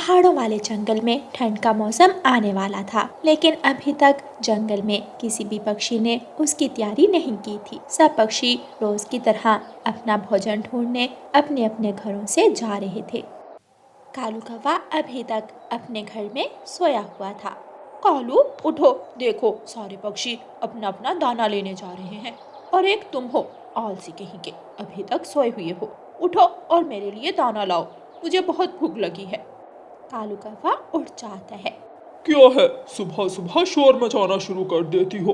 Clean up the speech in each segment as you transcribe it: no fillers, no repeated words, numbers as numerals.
पहाड़ों वाले जंगल में ठंड का मौसम आने वाला था, लेकिन अभी तक जंगल में किसी भी पक्षी ने उसकी तैयारी नहीं की थी। सब पक्षी रोज की तरह अपना भोजन ढूंढने अपने अपने घरों से जा रहे थे। कालू कौवा अभी तक अपने घर में सोया हुआ था। कालू, उठो, देखो सारे पक्षी अपना अपना दाना लेने जा रहे हैं और एक तुम हो, आलसी कहीं के, अभी तक सोए हुए हो। उठो और मेरे लिए दाना लाओ, मुझे बहुत भूख लगी है। कालू कौवा उठ जाता है। क्या है, सुबह सुबह शोर मचाना शुरू कर देती हो।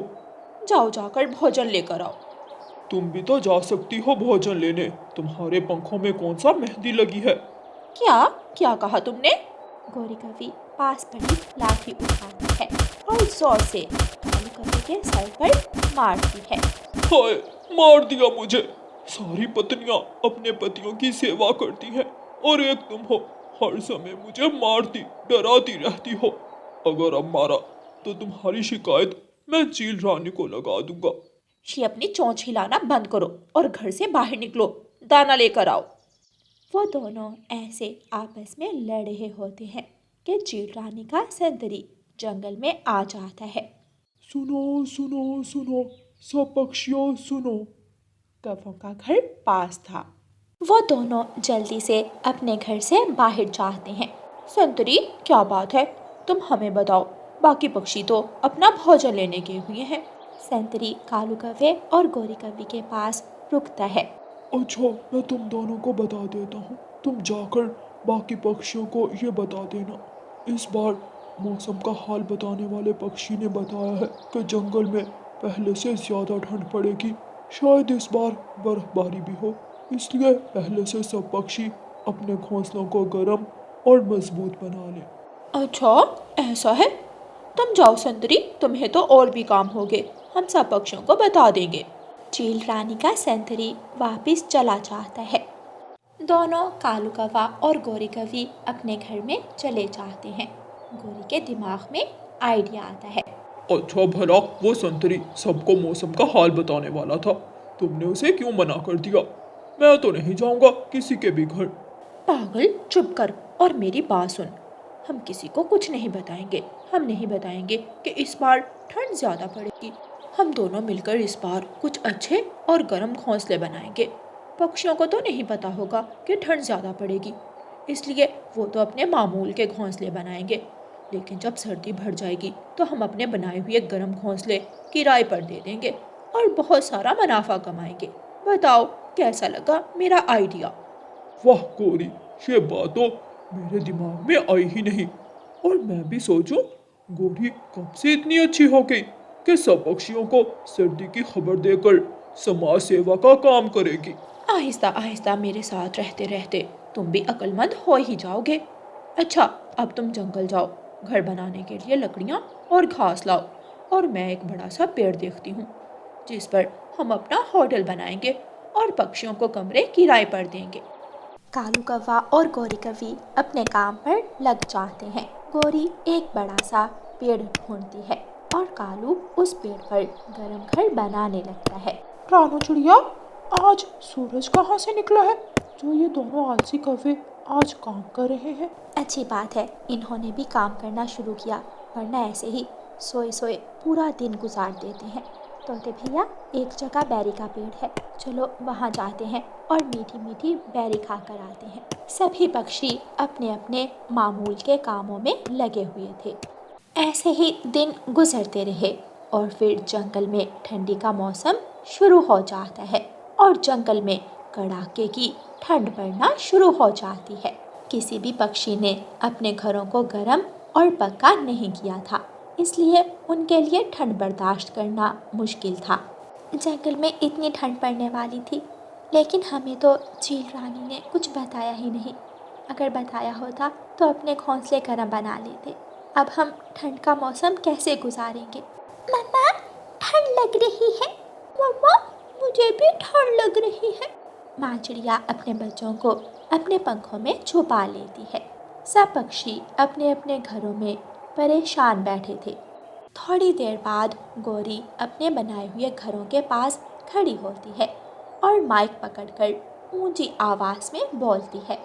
जाओ, जाकर भोजन लेकर आओ। तुम भी तो जा सकती हो भोजन लेने, तुम्हारे पंखों में कौन सा मेहंदी लगी है। क्या क्या कहा तुमने? गोरी कौवी पास पड़ी लाठी उठाती है और जोर से कालू कौवे के सर पर मारती है। हाय, मार दिया मुझे। सारी पत्नियां अपने पतियों की सेवा करती हैं और एक तुम हो, हर समय मुझे मारती डराती रहती हो। अगर अब मारा तो तुम्हारी शिकायत मैं चील रानी को लगा दूंगा। ये अपनी चोंच हिलाना बंद करो और घर से बाहर निकलो, दाना लेकर आओ। वो दोनों ऐसे आपस में लड़ रहे होते हैं कि चील रानी का संतरी जंगल में आ जाता है। सुनो सुनो सुनो, सब पक्षियों सुनो। कौवों का घर पास था। वो दोनों जल्दी से अपने घर से बाहर जाते हैं। संतरी, क्या बात है, तुम हमें बताओ, बाकी पक्षी तो अपना भोजन लेने गए हुए हैं। संतरी कालू कौवे और गोरी कौवी के पास रुकता है। अच्छा, मैं तुम दोनों को बता देता हूँ, तुम जाकर बाकी पक्षियों को ये बता देना। इस बार मौसम का हाल बताने वाले पक्षी ने बताया है कि जंगल में पहले से ज़्यादा ठंड पड़ेगी। शायद इस बार बर्फबारी भी हो, इसलिए पहले से सब पक्षी अपने घोंसलों को गर्म और मजबूत बना लें। अच्छा, ऐसा है, तुम जाओ संतरी, तुम्हें तो और भी काम होंगे, हम सब पक्षियों को बता देंगे। चील रानी का संतरी वापस चला जाता है। दोनों कालू कौवा और गोरी कौवी अपने घर में चले जाते हैं। गोरी के दिमाग में आइडिया आता है। अच्छा भला वो संतरी सबको मौसम का हाल बताने वाला था, तुमने उसे क्यों मना कर दिया। मैं तो नहीं जाऊंगा किसी के भी घर। पागल, चुप कर और मेरी बात सुन। हम किसी को कुछ नहीं बताएंगे। हम नहीं बताएंगे कि इस बार ठंड ज़्यादा पड़ेगी। हम दोनों मिलकर इस बार कुछ अच्छे और गर्म घोंसले बनाएंगे। पक्षियों को तो नहीं पता होगा कि ठंड ज़्यादा पड़ेगी, इसलिए वो तो अपने मामूल के घोंसले बनाएंगे। लेकिन जब सर्दी बढ़ जाएगी तो हम अपने बनाए हुए गर्म घोंसले किराए पर दे देंगे और बहुत सारा मुनाफा कमाएंगे। बताओ, कैसा लगा मेरा आइडिया? वाह गोरी, ये बात तो मेरे दिमाग में आई ही नहीं। और मैं भी सोचूं, गोरी कब से इतनी अच्छी हो गई कि सब पक्षियों को सर्दी की खबर देकर समाज सेवा का काम करेगी। आहिस्ता आहिस्ता मेरे साथ रहते रहते तुम भी अक्लमंद हो ही जाओगे। अच्छा, अब तुम जंगल जाओ, घर बनाने के लिए लकड़ियाँ और घास लाओ, और मैं एक बड़ा सा पेड़ देखती हूँ जिस पर हम अपना होटल बनाएंगे और पक्षियों को कमरे किराए पर देंगे। कालू कौवा और गोरी कौवी अपने काम पर लग जाते हैं। गोरी एक बड़ा सा पेड़ ढूंढती है और कालू उस पेड़ पर गर्म घर बनाने लगता है। रानू चिड़िया, आज सूरज कहाँ से निकला है जो ये दोनों आलसी कौवे आज काम कर रहे हैं। अच्छी बात है, इन्होंने भी काम करना शुरू किया, वरना ऐसे ही सोए सोए पूरा दिन गुजार देते हैं। तोते भैया, एक जगह बेरी का पेड़ है, चलो वहाँ जाते हैं और मीठी मीठी बेरी खा कर आते हैं। सभी पक्षी अपने अपने मामूल के कामों में लगे हुए थे। ऐसे ही दिन गुजरते रहे और फिर जंगल में ठंडी का मौसम शुरू हो जाता है और जंगल में कड़ाके की ठंड पड़ना शुरू हो जाती है। किसी भी पक्षी ने अपने घरों को गर्म और पक्का नहीं किया था, इसलिए उनके लिए ठंड बर्दाश्त करना मुश्किल था। जंगल में इतनी ठंड पड़ने वाली थी, लेकिन हमें तो चील रानी ने कुछ बताया ही नहीं। अगर बताया होता तो अपने घोंसले गर्म बना लेते। अब हम ठंड का मौसम कैसे गुजारेंगे? मम्मा, ठंड लग रही है। मम्मा, मुझे भी ठंड लग रही है। माँ चिड़िया अपने बच्चों को अपने पंखों में छुपा लेती है। सब पक्षी अपने अपने घरों में परेशान बैठे थे। थोड़ी देर बाद गोरी अपने बनाए हुए घरों के पास खड़ी होती है और माइक पकड़कर ऊंची आवाज़ में बोलती है।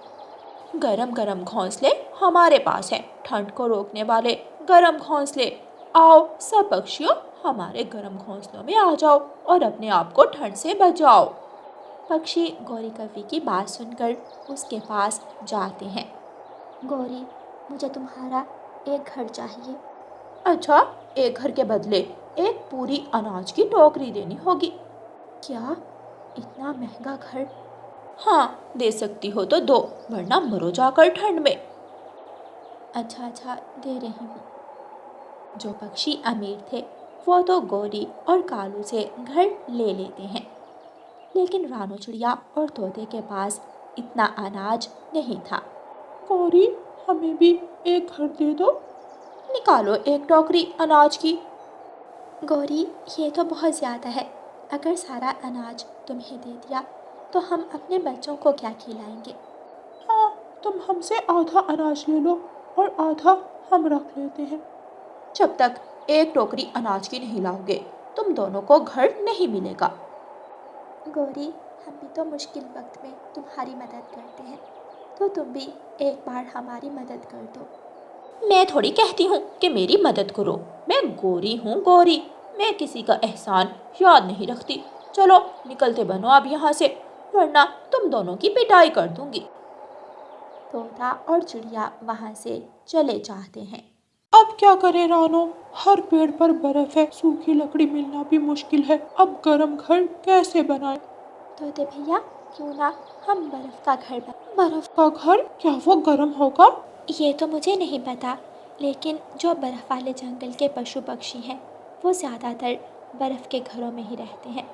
गरम गरम घोंसले हमारे पास हैं, ठंड को रोकने वाले गरम घोंसले। आओ सब पक्षियों, हमारे गरम घोंसलों में आ जाओ और अपने आप को ठंड से बचाओ। पक्षी गौरी कवि की बात सुनकर उसके पास जाते हैं। गौरी, मुझे तुम्हारा एक घर चाहिए। अच्छा, एक घर के बदले एक पूरी अनाज की टोकरी देनी होगी। क्या, इतना महंगा घर? हाँ, दे सकती हो तो दो, वरना मरो जाकर ठंड में। अच्छा अच्छा, दे रही हूँ। जो पक्षी अमीर थे वो तो गौरी और कालू से घर ले लेते हैं, लेकिन रानू चिड़िया और तोते के पास इतना अनाज नहीं था। गौरी, हमें भी एक घर दे दो। निकालो एक टोकरी अनाज की। गौरी, ये तो बहुत ज़्यादा है। अगर सारा अनाज तुम्हें दे दिया तो हम अपने बच्चों को क्या खिलाएंगे? हाँ, तुम हमसे आधा अनाज ले लो और आधा हम रख लेते हैं। जब तक एक टोकरी अनाज की नहीं लाओगे, तुम दोनों को घर नहीं मिलेगा। गौरी, हम भी तो मुश्किल वक्त में तुम्हारी मदद करते हैं, तो तुम भी एक बार हमारी मदद कर दो। मैं थोड़ी कहती हूँ कि मेरी मदद करो। मैं गौरी हूँ, गौरी। मैं किसी का एहसान याद नहीं रखती। चलो निकलते बनो अब यहाँ से, वरना तुम दोनों की पिटाई कर दूंगी। तोता और चिड़िया वहाँ से चले जाते हैं। अब क्या करें रानो, हर पेड़ पर बर्फ है, सूखी लकड़ी मिलना भी मुश्किल है। अब गर्म घर कैसे बनाएं? तोते भैया, क्यों ना हम बर्फ का घर बर्फ का घर? क्या वो गर्म होगा? ये तो मुझे नहीं पता, लेकिन जो बर्फ वाले जंगल के पशु पक्षी हैं वो ज़्यादातर बर्फ के घरों में ही रहते हैं।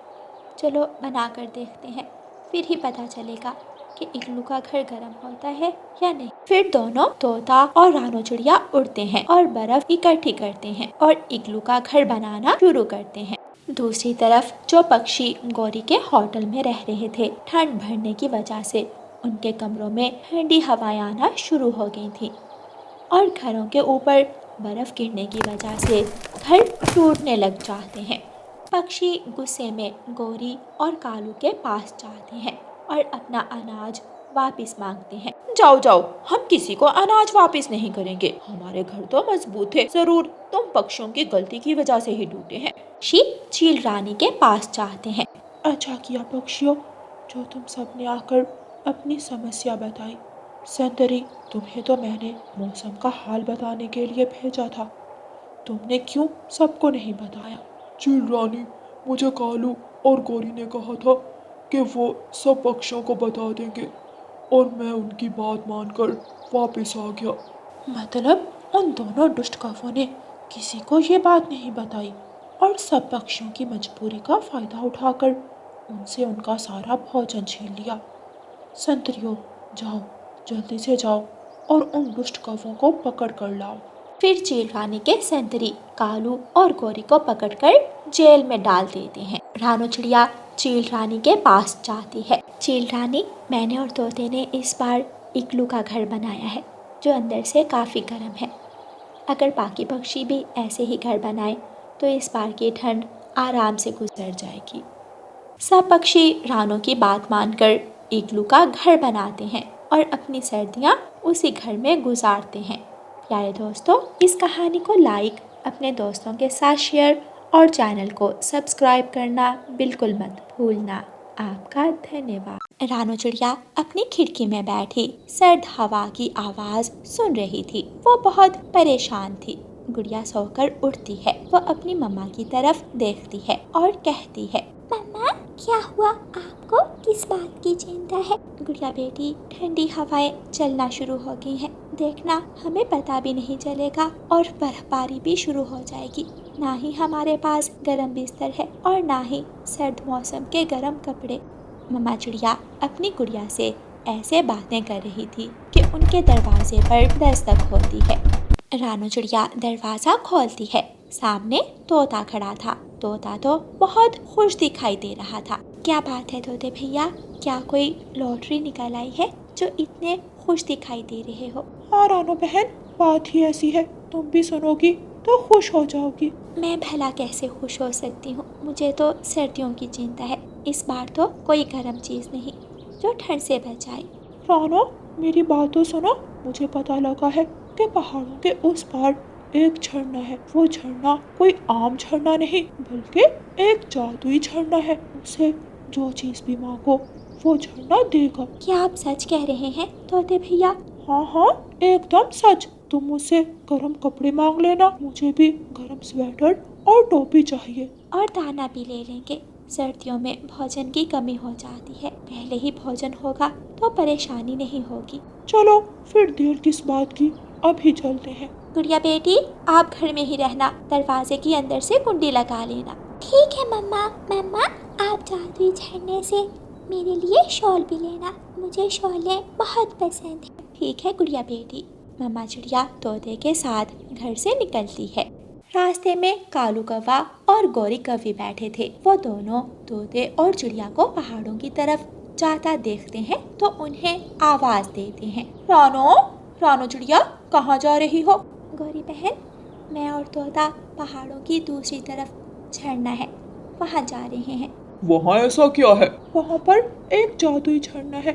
चलो बना कर देखते हैं, फिर ही पता चलेगा कि इग्लू का घर गर्म होता है या नहीं। फिर दोनों तोता और रानो चिड़िया उड़ते हैं और बर्फ इकट्ठी करते हैं और इग्लू का घर बनाना शुरू करते हैं। दूसरी तरफ जो पक्षी गौरी के होटल में रह रहे थे, ठंड बढ़ने की वजह से उनके कमरों में ठंडी हवाएं आना शुरू हो गई थी और घरों के ऊपर बर्फ गिरने की वजह से घर टूटने लग जाते हैं। पक्षी गुस्से में गौरी और कालू के पास जाते हैं और अपना अनाज वापस मांगते हैं। जाओ जाओ, हम किसी को अनाज वापस नहीं करेंगे। हमारे घर तो मजबूत है, जरूर तुम पक्षियों की गलती की वजह से ही टूटे हैं। चील रानी के पास जाते हैं। अच्छा किया पक्षियों, जो तुम सबने आकर अपनी समस्या बताई। संतरी, तुम्हें तो मैंने मौसम का हाल बताने के लिए भेजा था, तुमने क्यों सबको नहीं बताया? चील रानी, मुझे कालू और गौरी ने कहा था कि वो सब पक्षियों को बता देंगे और मैं उनकी बात मानकर वापस आ गया। मतलब उन दोनों दुष्ट कौवों ने किसी को ये बात नहीं बताई और सब पक्षियों की मजबूरी का फायदा उठाकर उनसे उनका सारा भोजन छीन लिया। संतरियों, जाओ, जल्दी से जाओ और उन दुष्ट कौवों को पकड़ कर लाओ। फिर चील रानी के संतरी कालू और गौरी को पकड़कर जेल में डाल देते हैं। रानो चिड़िया चील रानी के पास जाती है। चील रानी, मैंने और तोते ने इस बार इग्लू का घर बनाया है जो अंदर से काफ़ी गर्म है। अगर बाकी पक्षी भी ऐसे ही घर बनाए तो इस बार की ठंड आराम से गुजर जाएगी। सब पक्षी रानो की बात मानकर इग्लू का घर बनाते हैं और अपनी सर्दियाँ उसी घर में गुजारते हैं। प्यारे दोस्तों, इस कहानी को लाइक, अपने दोस्तों के साथ शेयर और चैनल को सब्सक्राइब करना बिल्कुल मत भूलना। आपका धन्यवाद। रानो चिड़िया अपनी खिड़की में बैठी सर्द हवा की आवाज़ सुन रही थी। वो बहुत परेशान थी। गुड़िया सोकर उठती है। वो अपनी मम्मा की तरफ देखती है और कहती है, मम्मा, क्या हुआ? आपको किस बात की चिंता है? गुड़िया बेटी, ठंडी हवाएं चलना शुरू हो गई हैं। देखना, हमें पता भी नहीं चलेगा और बर्फबारी भी शुरू हो जाएगी। ना ही हमारे पास गर्म बिस्तर है और ना ही सर्द मौसम के गर्म कपड़े। मम्मा चिड़िया अपनी गुड़िया से ऐसे बातें कर रही थी कि उनके दरवाजे पर दस्तक होती है। रानो चिड़िया दरवाज़ा खोलती है। सामने तोता खड़ा था। तोता तो बहुत खुश दिखाई दे रहा था। क्या बात है तोते भैया, क्या कोई लॉटरी निकल आई है जो इतने खुश दिखाई दे रहे हो? हाँ रानो बहन, बात ही ऐसी है, तुम भी सुनोगी तो खुश हो जाओगी। मैं भला कैसे खुश हो सकती हूँ? मुझे तो सर्दियों की चिंता है। इस बार तो कोई गर्म चीज़ नहीं जो ठंड से बचाए। रानो, मेरी बात तो सुनो। मुझे पता लगा है कि पहाड़ों के उस पार एक झरना है। वो झरना कोई आम झरना नहीं बल्कि एक जादुई झरना है। उसे जो चीज भी मांगो वो झरना देगा। क्या आप सच कह रहे हैं तोते भैया? हाँ हाँ, एकदम सच। तुम मुझसे गर्म कपड़े मांग लेना, मुझे भी गर्म स्वेटर और टोपी चाहिए। और दाना भी ले लेंगे। सर्दियों में भोजन की कमी हो जाती है, पहले ही भोजन होगा तो परेशानी नहीं होगी। चलो फिर देर किस बात की, अभी चलते हैं। गुड़िया बेटी, आप घर में ही रहना, दरवाजे के अंदर से कुंडी लगा लेना। ठीक है मम्मा। मम्मा, आप जादुई झरने से मेरे लिए शॉल भी लेना, मुझे शॉलें बहुत पसंद है। ठीक है गुड़िया बेटी। मम्मा चिड़िया तोते के साथ घर से निकलती है। रास्ते में कालू कौवा और गौरी कौवी बैठे थे। वो दोनों तोते और चिड़िया को पहाड़ों की तरफ जाता देखते हैं तो उन्हें आवाज देते हैं। रानो, रानो चिड़िया, कहाँ जा रही हो? गौरी बहन, मैं और तोता पहाड़ों की दूसरी तरफ झरना है, वहाँ जा रहे हैं। वहाँ ऐसा क्या है? वहाँ पर एक जादुई झरना है।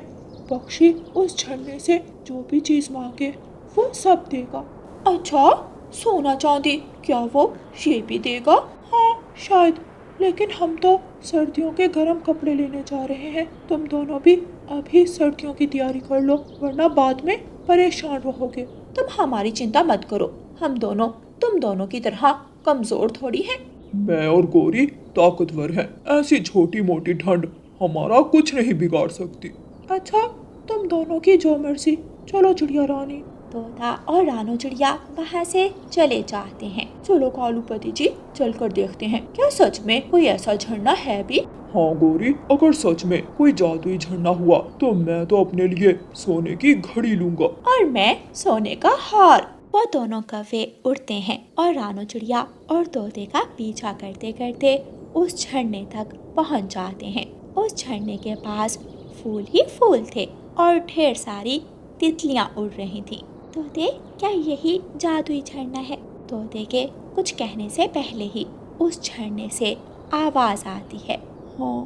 पक्षी उस झरने से जो भी चीज मांगे वो सब देगा। अच्छा, सोना चांदी, क्या वो ये भी देगा? हाँ शायद, लेकिन हम तो सर्दियों के गर्म कपड़े लेने जा रहे हैं। तुम दोनों भी अभी सर्दियों की तैयारी कर लो, वरना बाद में परेशान रहोगे। तुम हमारी चिंता मत करो, हम दोनों तुम दोनों की तरह कमजोर थोड़ी हैं। मैं और गौरी ताकतवर हैं। ऐसी छोटी मोटी ठंड हमारा कुछ नहीं बिगाड़ सकती। अच्छा, तुम दोनों की जो मर्जी। चलो चिड़िया रानी। तोता और रानो चिड़िया वहाँ से चले जाते हैं। चलो कालूपति जी, चलकर देखते हैं क्या सच में कोई ऐसा झरना है भी। हाँ गौरी, अगर सच में कोई जादुई झरना हुआ तो मैं तो अपने लिए सोने की घड़ी लूंगा। और मैं सोने का हार। वो दोनों कौवे उड़ते हैं और रानो चिड़िया और तोते का पीछा करते करते उस झरने तक पहुंच जाते हैं। उस झरने के पास फूल ही फूल थे और ढेर सारी तितलियां उड़ रही थीं। तोते, क्या यही जादुई झरना है? तोते के कुछ कहने से पहले ही उस झरने से आवाज आती है। हाँ,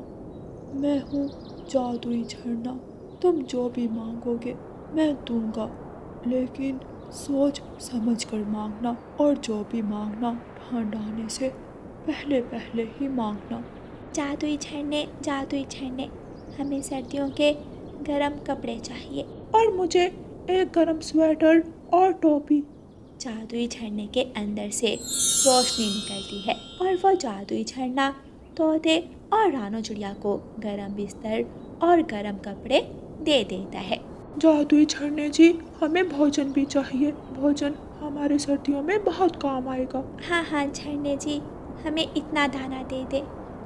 मैं हूँ जादुई झरना। तुम जो भी मांगोगे मैं दूंगा, लेकिन सोच समझ कर मांगना, और जो भी मांगना ठंड आने से पहले पहले ही मांगना। जादुई झरने, हमें सर्दियों के गरम कपड़े चाहिए। और मुझे एक गरम स्वेटर और टोपी। जादुई झरने के अंदर से रोशनी निकलती है और वो जादुई झरना तोते और रानो चिड़िया को गरम बिस्तर और गरम कपड़े दे देता है। जादुई झरने जी, हमें भोजन भी चाहिए। भोजन हमारे सर्दियों में बहुत काम आएगा। हाँ झरने जी, हमें इतना दाना दे दे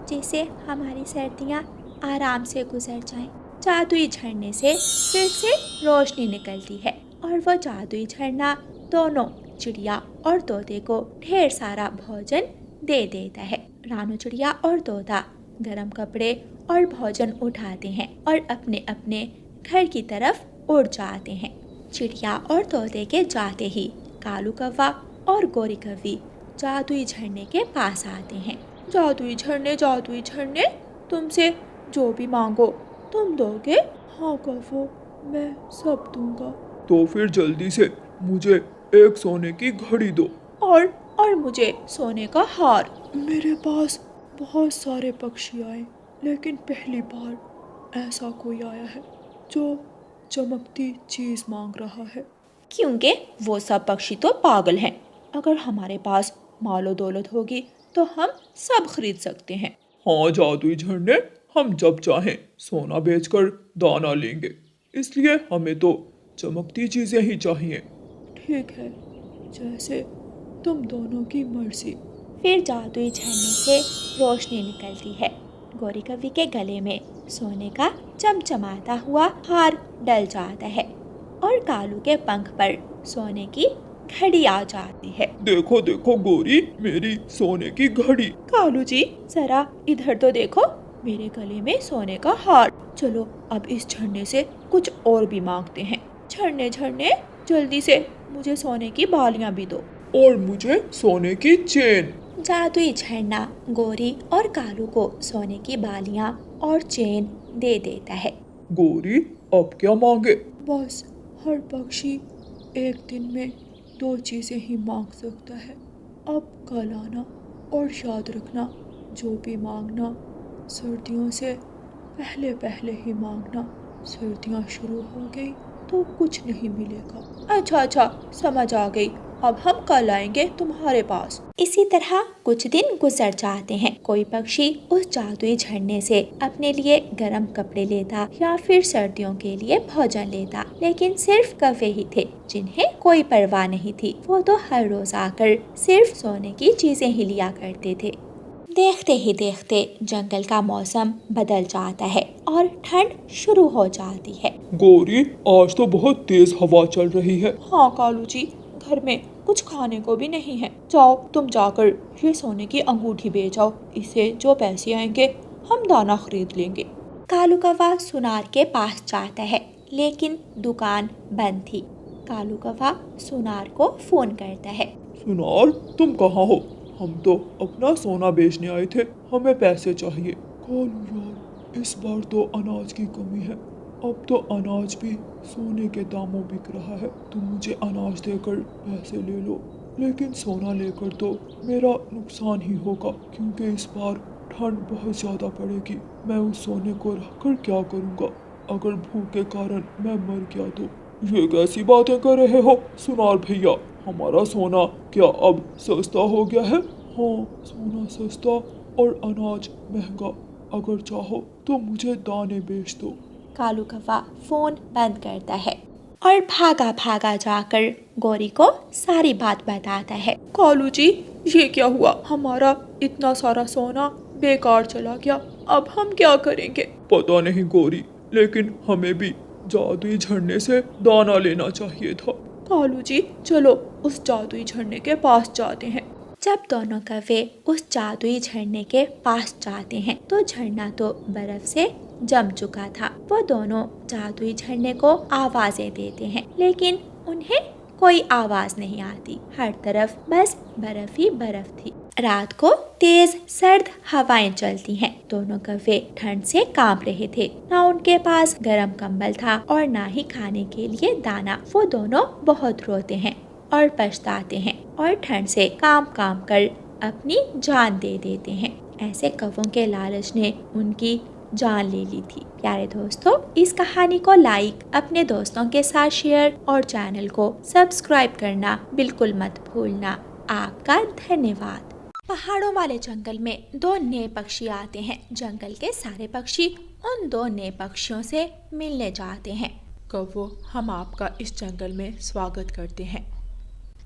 जिससे हमारी सर्दियाँ आराम से गुजर जाएं। जादुई झरने से फिर से रोशनी निकलती है और वो जादुई झरना दोनों चिड़िया और तोते को ढेर सारा भोजन दे देता है। रानो चिड़िया और तोता गरम कपड़े और भोजन उठाते हैं और अपने अपने घर की तरफ उड़ जाते हैं। चिड़िया और तोते के जाते ही कालू कौवा और गौरी कौवी जादुई झरने के पास आते हैं। जादुई झरने, तुमसे जो भी मांगो तुम दोगे? हाँ कौवो, मैं सब दूंगा। तो फिर जल्दी से मुझे एक सोने की घड़ी दो। और मुझे सोने का हार। मेरे पास बहुत सारे पक्षी आए, लेकिन पहली बार ऐसा कोई आया है जो चमकती चीज मांग रहा है। क्योंकि वो सब पक्षी तो पागल हैं। अगर हमारे पास मालो दौलत होगी तो हम सब खरीद सकते हैं। हाँ जादुई झरने, हम जब चाहें सोना बेचकर दाना लेंगे, इसलिए हमें तो चमकती चीजें ही चाहिए। ठीक है, जैसे तुम दोनों की मर्जी। फिर जादुई झरने से रोशनी निकलती है। गौरी कौवी के गले में सोने का चमचमाता हुआ हार डल जाता है और कालू के पंख पर सोने की घड़ी आ जाती है। देखो देखो गौरी, मेरी सोने की घड़ी। कालू जी, जरा इधर तो देखो, मेरे गले में सोने का हार। चलो अब इस झरने से कुछ और भी मांगते हैं। झरने, जल्दी से मुझे सोने की बालियां भी दो। और मुझे सोने की चेन। जादुई झरना गौरी और कालू को सोने की बालियां और चेन दे देता है। गौरी, अब क्या मांगे? बस हर पक्षी एक दिन में 2 चीज़ें ही मांग सकता है। अब कल आना और याद रखना, जो भी मांगना सर्दियों से पहले पहले ही मांगना। सर्दियाँ शुरू हो गई तो कुछ नहीं मिलेगा। अच्छा, समझ आ गई। अब हम कल आएंगे तुम्हारे पास। इसी तरह कुछ दिन गुजर जाते हैं। कोई पक्षी उस जादुई झरने से अपने लिए गर्म कपड़े लेता या फिर सर्दियों के लिए भोजन लेता, लेकिन सिर्फ कौवे ही थे जिन्हें कोई परवाह नहीं थी। वो तो हर रोज आकर सिर्फ सोने की चीजें ही लिया करते थे। देखते ही देखते जंगल का मौसम बदल जाता है और ठंड शुरू हो जाती है। गौरी, आज तो बहुत तेज हवा चल रही है। हाँ कालू जी, घर में कुछ खाने को भी नहीं है। जाओ तुम जाकर ये सोने की अंगूठी बेच आओ। इससे जो पैसे आएंगे हम दाना खरीद लेंगे। कालू कौवा सुनार के पास जाता है, लेकिन दुकान बंद थी। कालू कौवा सुनार को फोन करता है। सुनार, तुम कहाँ हो? हम तो अपना सोना बेचने आए थे, हमें पैसे चाहिए। कालू यार, इस बार तो अनाज की कमी है। अब तो अनाज भी सोने के दामों बिक रहा है। तुम मुझे अनाज देकर पैसे ले लो, लेकिन सोना लेकर तो मेरा नुकसान ही होगा, क्योंकि इस बार ठंड बहुत ज़्यादा पड़ेगी। मैं उस सोने को रखकर क्या करूँगा? अगर भूख के कारण मैं मर गया तो? ये कैसी बातें कर रहे हो सुनार भैया? हमारा सोना क्या अब सस्ता हो गया है? हाँ, सोना सस्ता और अनाज महंगा। अगर चाहो तो मुझे दाने बेच दो। कालू कौवा फोन बंद करता है और भागा भागा जाकर गौरी को सारी बात बताता है। कालू जी, ये क्या हुआ? हमारा इतना सारा सोना बेकार चला गया। अब हम क्या करेंगे? पता नहीं गौरी, लेकिन हमें भी जादुई झरने से दाना लेना चाहिए था। कालू जी, चलो उस जादुई झरने के पास जाते हैं। जब दोनों कौवे उस जादुई झरने के पास जाते हैं तो झरना तो बर्फ से जम चुका था। वो दोनों जादुई झरने को आवाजें देते हैं, लेकिन उन्हें कोई आवाज नहीं आती। हर तरफ बस बर्फ ही बर्फ थी। रात को तेज सर्द हवाएं चलती हैं। दोनों कौवे ठंड से कांप रहे थे। ना उनके पास गर्म कंबल था और ना ही खाने के लिए दाना। वो दोनों बहुत रोते हैं और पछताते हैं और ठंड से कांप कर अपनी जान दे देते हैं। ऐसे कौवों के लालच ने उनकी जान ले ली थी। प्यारे दोस्तों, इस कहानी को लाइक, अपने दोस्तों के साथ शेयर और चैनल को सब्सक्राइब करना बिल्कुल मत भूलना। आपका धन्यवाद। पहाड़ों वाले जंगल में 2 नए पक्षी आते हैं। जंगल के सारे पक्षी उन 2 नए पक्षियों से मिलने जाते हैं। कौवो, हम आपका इस जंगल में स्वागत करते हैं।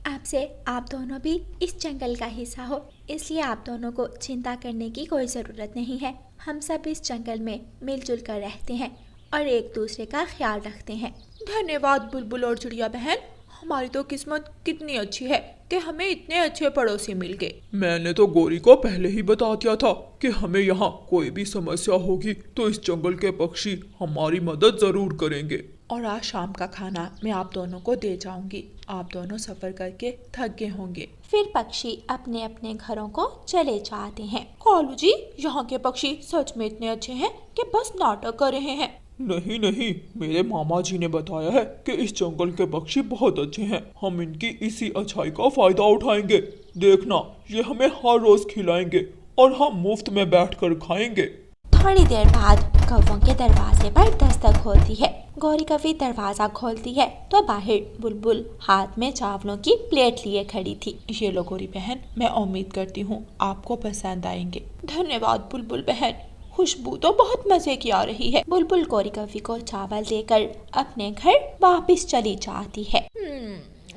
आपसे आप दोनों भी इस जंगल का हिस्सा हो, इसलिए आप दोनों को चिंता करने की कोई ज़रूरत नहीं है। हम सब इस जंगल में मिलजुल कर रहते हैं और एक दूसरे का ख्याल रखते हैं। धन्यवाद बुलबुल और चिड़िया बहन। हमारी तो किस्मत कितनी अच्छी है कि हमें इतने अच्छे पड़ोसी मिल गए। मैंने तो गौरी को पहले ही बता दिया था कि हमें यहाँ कोई भी समस्या होगी तो इस जंगल के पक्षी हमारी मदद जरूर करेंगे। और आज शाम का खाना मैं आप दोनों को दे जाऊंगी। आप दोनों सफर करके थक गए होंगे। फिर पक्षी अपने अपने घरों को चले जाते हैं। कालू जी, यहाँ के पक्षी सच में इतने अच्छे हैं कि बस नाटक कर रहे हैं। नहीं नहीं, मेरे मामा जी ने बताया है कि इस जंगल के पक्षी बहुत अच्छे हैं। हम इनकी इसी अच्छाई का फायदा उठाएंगे। देखना, ये हमें हर रोज खिलाएंगे और हम मुफ्त में बैठकर खाएंगे। थोड़ी देर बाद कौवों के दरवाजे पर दस्तक होती है। गौरी कौवी दरवाजा खोलती है तो बाहर बुलबुल हाथ में चावलों की प्लेट लिए खड़ी थी। ये लो गौरी बहन, मैं उम्मीद करती हूँ आपको पसंद आएंगे। धन्यवाद बुलबुल बहन, खुशबू तो बहुत मजे की आ रही है। बुलबुल गौरी कौवी को चावल देकर अपने घर वापस चली जाती है।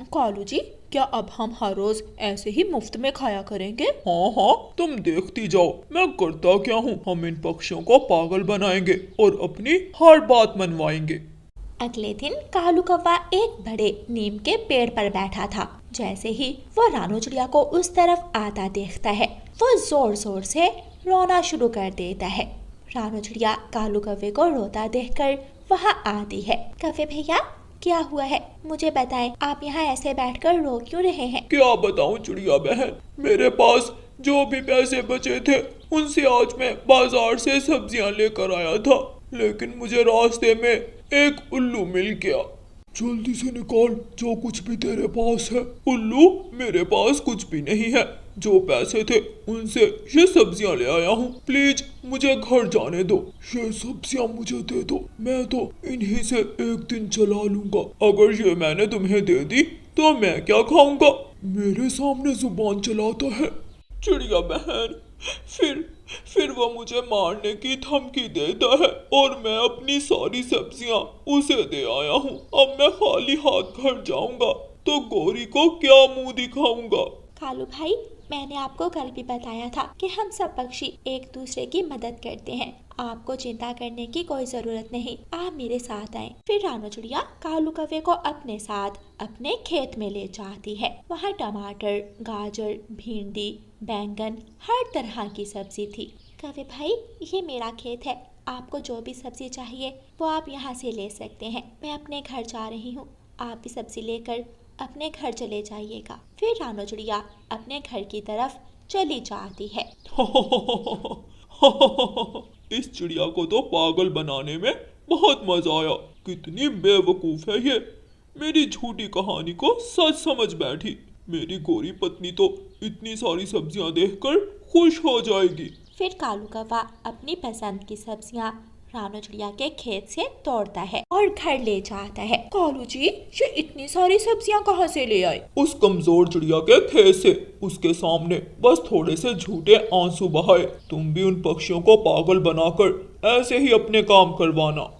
कालू जी, क्या अब हम हर रोज ऐसे ही मुफ्त में खाया करेंगे? हाँ हाँ, तुम देखती जाओ मैं करता क्या हूँ। हम इन पक्षियों को पागल बनाएंगे और अपनी हर बात मनवाएंगे। अगले दिन कालू कौवा एक बड़े नीम के पेड़ पर बैठा था। जैसे ही वो रानू चिड़िया को उस तरफ आता देखता है, वो जोर जोर से रोना शुरू कर देता है। रानू चिड़िया कालू कौवे को रोता देखकर वहाँ आती है। कौवे भैया, क्या हुआ है? मुझे बताएं, आप यहाँ ऐसे बैठकर रो क्यों रहे हैं? क्या बताऊँ चिड़िया बहन, मेरे पास जो भी पैसे बचे थे उनसे आज मैं बाजार से सब्जियाँ लेकर आया था, लेकिन मुझे रास्ते में एक उल्लू मिल गया। जल्दी से निकाल जो कुछ भी तेरे पास है। उल्लू, मेरे पास कुछ भी नहीं है। जो पैसे थे उनसे ये सब्जियां ले आया हूँ। प्लीज मुझे घर जाने दो। ये सब्जियां मुझे दे दो, मैं तो इन्हीं से एक दिन चला लूंगा। अगर ये मैंने तुम्हें दे दी तो मैं क्या खाऊंगा? मेरे सामने जुबान चलाता है। चिड़िया बहन, फिर वो मुझे मारने की धमकी देता है और मैं अपनी सारी सब्जियां उसे दे आया हूँ। अब मैं खाली हाथ घर जाऊंगा तो गौरी को क्या मुंह दिखाऊंगा? कालू भाई, मैंने आपको कल भी बताया था कि हम सब पक्षी एक दूसरे की मदद करते हैं। आपको चिंता करने की कोई जरूरत नहीं, आप मेरे साथ आए। फिर रानो चिड़िया कालू कौवे को अपने साथ अपने खेत में ले जाती है। वहाँ टमाटर, गाजर, भिंडी, बैंगन, हर तरह की सब्जी थी। कौवे भाई, ये मेरा खेत है, आपको जो भी सब्जी चाहिए वो आप यहाँ से ले सकते हैं। मैं अपने घर जा रही हूँ, आप भी सब्जी लेकर अपने घर चले जाइएगा। फिर रानो चिड़िया अपने घर की तरफ चली जाती है। इस चिड़िया को तो पागल बनाने में बहुत मजा आया। कितनी बेवकूफ है ये, मेरी झूठी कहानी को सच समझ बैठी। मेरी गोरी पत्नी तो इतनी सारी सब्जियां देखकर खुश हो जाएगी। फिर कालू कौवा अपनी पसंद की सब्जियां रानो चिड़िया के खेत से तोड़ता है और घर ले जाता है। कालू जी, ये इतनी सारी सब्जियां कहाँ से ले आए? उस कमजोर चिड़िया के खेत से। उसके सामने बस थोड़े से झूठे आंसू बहाए। तुम भी उन पक्षियों को पागल बनाकर ऐसे ही अपने काम करवाना।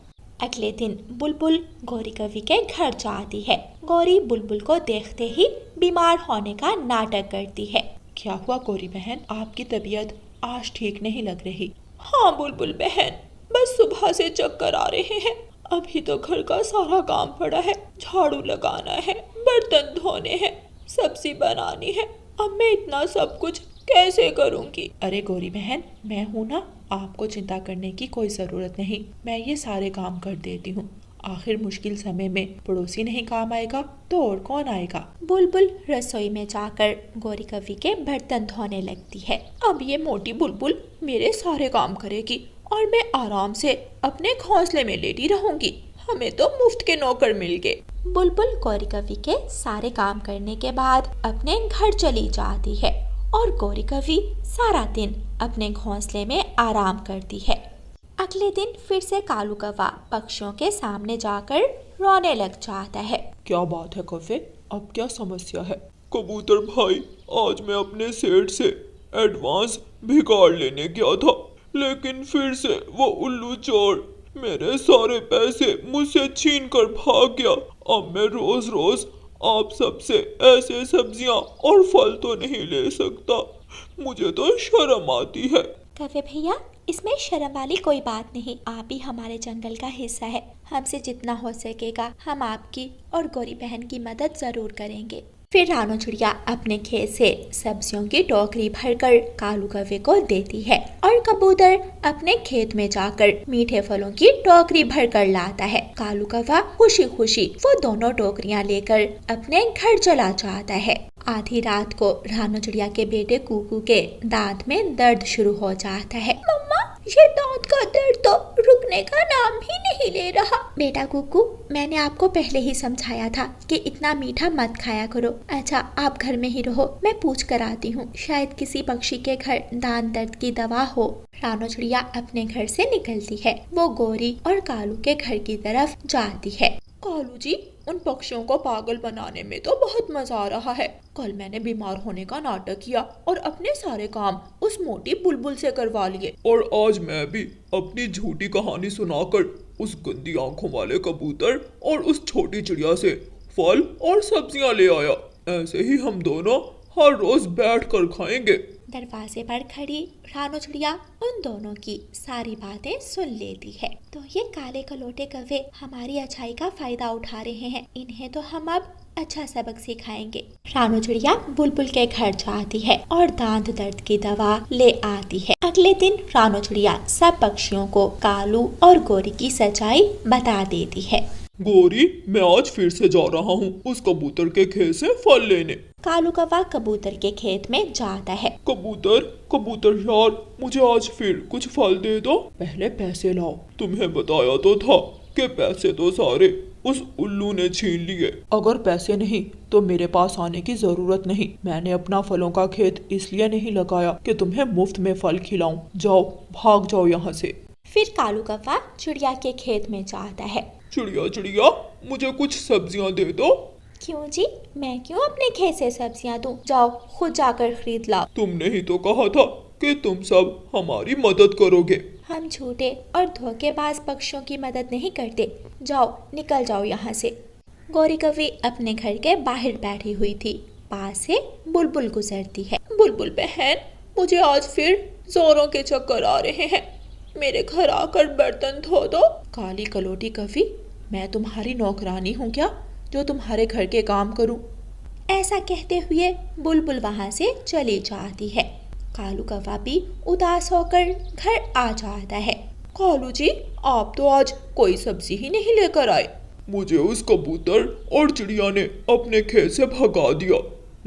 अगले दिन बुलबुल गौरी कवि के घर जाती है। गौरी बुलबुल को देखते ही बीमार होने का नाटक करती है। क्या हुआ गौरी बहन, आपकी तबीयत आज ठीक नहीं लग रही? हाँ बुलबुल बहन, बस सुबह से चक्कर आ रहे हैं। अभी तो घर का सारा काम पड़ा है, झाड़ू लगाना है, बर्तन धोने हैं, सब्जी बनानी है। अब मैं इतना सब कुछ कैसे करूंगी? अरे गौरी बहन, मैं हूँ ना, आपको चिंता करने की कोई जरूरत नहीं। मैं ये सारे काम कर देती हूँ। आखिर मुश्किल समय में पड़ोसी नहीं काम आएगा तो और कौन आएगा? बुलबुल रसोई में जाकर गौरी कवि के बर्तन धोने लगती है। अब ये मोटी बुलबुल मेरे सारे काम करेगी और मैं आराम से अपने घोंसले में लेटी रहूंगी। हमें तो मुफ्त के नौकर मिल गए। बुलबुल गौरी कवि के सारे काम करने के बाद अपने घर चली जाती है और गौरी कवि सारा दिन अपने घोंसले में आराम करती है। अगले दिन फिर से कालू कौवा पक्षियों के सामने जाकर रोने लग जाता है। क्या बात है कौवे, अब क्या समस्या है? कबूतर भाई, आज मैं अपने सेठ से एडवांस भिगाड़ लेने गया था, लेकिन फिर से वो उल्लू चोर मेरे सारे पैसे मुझसे छीन कर भाग गया। अब मैं रोज रोज आप सबसे ऐसे सब्जियां और फल तो नहीं ले सकता। मुझे तो शर्म आती है। कौवे भैया, इसमें शर्म वाली कोई बात नहीं। आप भी हमारे जंगल का हिस्सा है। हमसे जितना हो सकेगा हम आपकी और गौरी बहन की मदद जरूर करेंगे। फिर रानो चिड़िया अपने खेत से सब्जियों की टोकरी भरकर कालू कौवे को देती है और कबूतर अपने खेत में जाकर मीठे फलों की टोकरी भरकर लाता है। कालू कौवा खुशी खुशी वो दोनों टोकरियां लेकर अपने घर चला जाता है। आधी रात को रानो चिड़िया के बेटे कुकू के दांत में दर्द शुरू हो जाता है। मम्मा, ये दांत का दर्द तो रुकने का नाम ही नहीं ले रहा। बेटा कुकू, मैंने आपको पहले ही समझाया था कि इतना मीठा मत खाया करो। अच्छा, आप घर में ही रहो, मैं पूछ कर आती हूँ। शायद किसी पक्षी के घर दांत दर्द की दवा हो। रानो चिड़िया अपने घर से निकलती है। वो गौरी और कालू के घर की तरफ जाती है। कालू जी, उन पक्षियों को पागल बनाने में तो बहुत मजा आ रहा है। कल मैंने बीमार होने का नाटक किया और अपने सारे काम उस मोटी बुलबुल से करवा लिए। और आज मैं भी अपनी झूठी कहानी सुनाकर उस गंदी आंखों वाले कबूतर और उस छोटी चिड़िया से फल और सब्जियां ले आया। ऐसे ही हम दोनों हर रोज बैठ कर खाएंगे। दरवाजे पर खड़ी रानो चिड़िया उन दोनों की सारी बातें सुन लेती है। तो ये काले कलोटे कौवे हमारी अच्छाई का फायदा उठा रहे हैं। इन्हें तो हम अब अच्छा सबक सिखाएंगे। रानो चिड़िया बुलबुल के घर जाती है और दांत दर्द की दवा ले आती है। अगले दिन रानो चिड़िया सब पक्षियों को कालू और गौरी की सच्चाई बता देती है। गौरी, मैं आज फिर से जा रहा हूँ उस कबूतर के खेत से फल लेने। कालू कौवा कबूतर के खेत में जाता है। कबूतर यार, मुझे आज फिर कुछ फल दे दो। पहले पैसे लाओ। तुम्हें बताया तो था कि पैसे तो सारे उस उल्लू ने छीन लिए। अगर पैसे नहीं तो मेरे पास आने की जरूरत नहीं। मैंने अपना फलों का खेत इसलिए नहीं लगाया कि तुम्हें मुफ्त में फल खिलाऊं। जाओ, भाग जाओ यहाँ से। फिर कालू कौवा चिड़िया के खेत में जाता है। चिड़िया चिड़िया, मुझे कुछ सब्जियां दे दो। क्यों जी, मैं क्यों अपने खेत से सब्जियां दूं? जाओ खुद जाकर खरीद लाओ। तुमने ही तो कहा था कि तुम सब हमारी मदद करोगे। हम झूठे और धोखेबाज पक्षियों की मदद नहीं करते। जाओ निकल जाओ यहाँ से। गौरी कौवी अपने घर के बाहर बैठी हुई थी। पास से बुलबुल गुजरती है। बुलबुल बहन, मुझे आज फिर जोरों के चक्कर आ रहे हैं। मेरे घर आकर बर्तन धो दो। काली कलोटी कौवी, मैं तुम्हारी नौकरानी हूँ क्या जो तुम्हारे घर के काम करूँ? ऐसा कहते हुए बुलबुल वहाँ से चली जाती है। कालू कौवा भी उदास होकर घर आ जाता है। कालू जी, आप तो आज कोई सब्जी ही नहीं लेकर आए। मुझे उस कबूतर और चिड़िया ने अपने खेत से भगा दिया।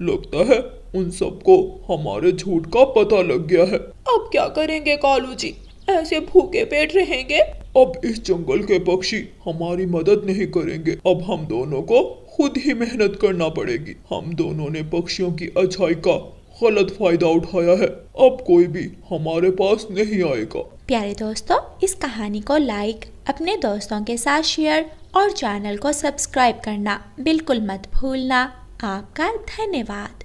लगता है उन सबको हमारे झूठ का पता लग गया है। अब क्या करेंगे कालू जी? ऐसे भूखे पेट रहेंगे? अब इस जंगल के पक्षी हमारी मदद नहीं करेंगे। अब हम दोनों को खुद ही मेहनत करना पड़ेगी। हम दोनों ने पक्षियों की अच्छाई का गलत फायदा उठाया है। अब कोई भी हमारे पास नहीं आएगा। प्यारे दोस्तों, इस कहानी को लाइक, अपने दोस्तों के साथ शेयर और चैनल को सब्सक्राइब करना बिल्कुल मत भूलना। आपका धन्यवाद।